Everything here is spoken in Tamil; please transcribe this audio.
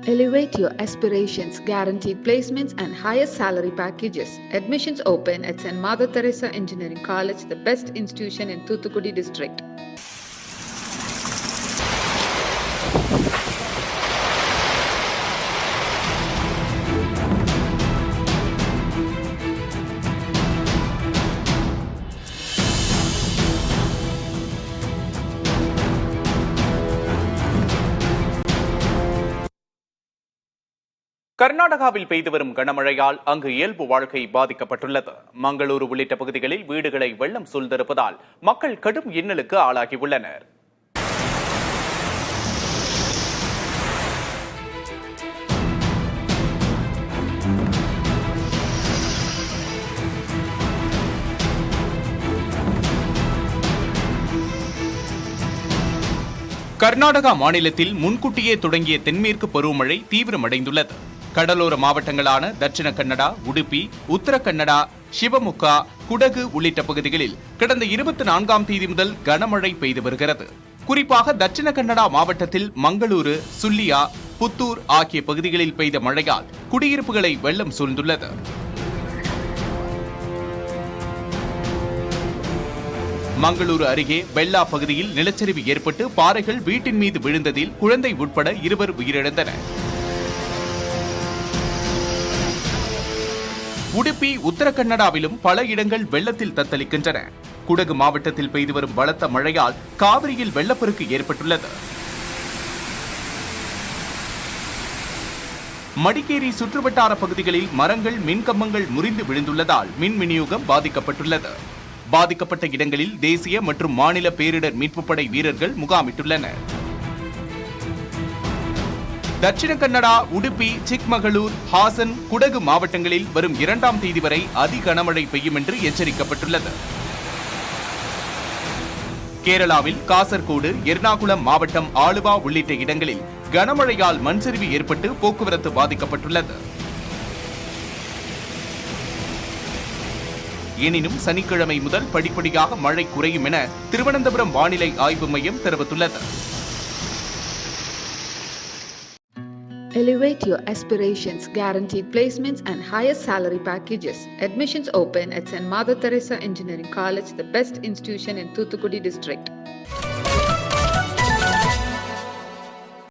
Elevate your aspirations, guaranteed placements, and highest salary packages. Admissions open at St. Mother Teresa Engineering College, the best institution in Thoothukudi district. கர்நாடகாவில் பெய்து வரும் கனமழையால் அங்கு இயல்பு வாழ்க்கை பாதிக்கப்பட்டுள்ளது. மங்களூரு உள்ளிட்ட பகுதிகளில் வீடுகளை வெள்ளம் சூழ்ந்திருப்பதால் மக்கள் கடும் இன்னலுக்கு ஆளாகியுள்ளனர். கர்நாடகா மாநிலத்தில் முன்கூட்டியே தொடங்கிய தென்மேற்கு பருவமழை தீவிரமடைந்துள்ளது. கடலோர மாவட்டங்களான தட்சிண கன்னடா, உடுப்பி, உத்தர கன்னடா, சிவமுகா, குடகு உள்ளிட்ட பகுதிகளில் கடந்த 24ஆம் தேதி முதல் கனமழை பெய்து வருகிறது. குறிப்பாக தட்சிண கன்னடா மாவட்டத்தில் மங்களூரு, சுல்லியா, புத்தூர் ஆகிய பகுதிகளில் பெய்த மழையால் குடியிருப்புகளை வெள்ளம் சூழ்ந்துள்ளது. மங்களூரு அருகே வெள்ளா பகுதியில் நிலச்சரிவு ஏற்பட்டு பாறைகள் வீட்டின் மீது விழுந்ததில் குழந்தை உட்பட 2 உயிரிழந்தனர். உடுப்பி, உத்தர கன்னடாவிலும் பல இடங்கள் வெள்ளத்தில் தத்தளிக்கின்றன. குடகு மாவட்டத்தில் பெய்து வரும் பலத்த மழையால் காவிரியில் வெள்ளப்பெருக்கு ஏற்பட்டுள்ளது. மடிக்கேரி சுற்றுவட்டார பகுதிகளில் மரங்கள், மின்கம்பங்கள் முறிந்து விழுந்துள்ளதால் மின் விநியோகம் பாதிக்கப்பட்டுள்ளது. பாதிக்கப்பட்ட இடங்களில் தேசிய மற்றும் மாநில பேரிடர் மீட்புப் படை வீரர்கள் முகாமிட்டுள்ளனர். தட்சிண கன்னடா, உடுப்பி, சிக்மகளூர், ஹாசன், குடகு மாவட்டங்களில் வரும் 2ஆம் தேதி வரை அதி கனமழை பெய்யும் என்று எச்சரிக்கப்பட்டுள்ளது. கேரளாவில் காசர்கோடு, எர்ணாகுளம் மாவட்டம் ஆலுவா உள்ளிட்ட இடங்களில் கனமழையால் மண்சரிவு ஏற்பட்டு போக்குவரத்து பாதிக்கப்பட்டுள்ளது. எனினும் சனிக்கிழமை முதல் படிப்படியாக மழை குறையும் என திருவனந்தபுரம் வானிலை ஆய்வு மையம் தெரிவித்துள்ளது. Elevate your aspirations, guaranteed placements, and highest salary packages. Admissions open at St. Mother Teresa Engineering College, the best institution in Thoothukudi district.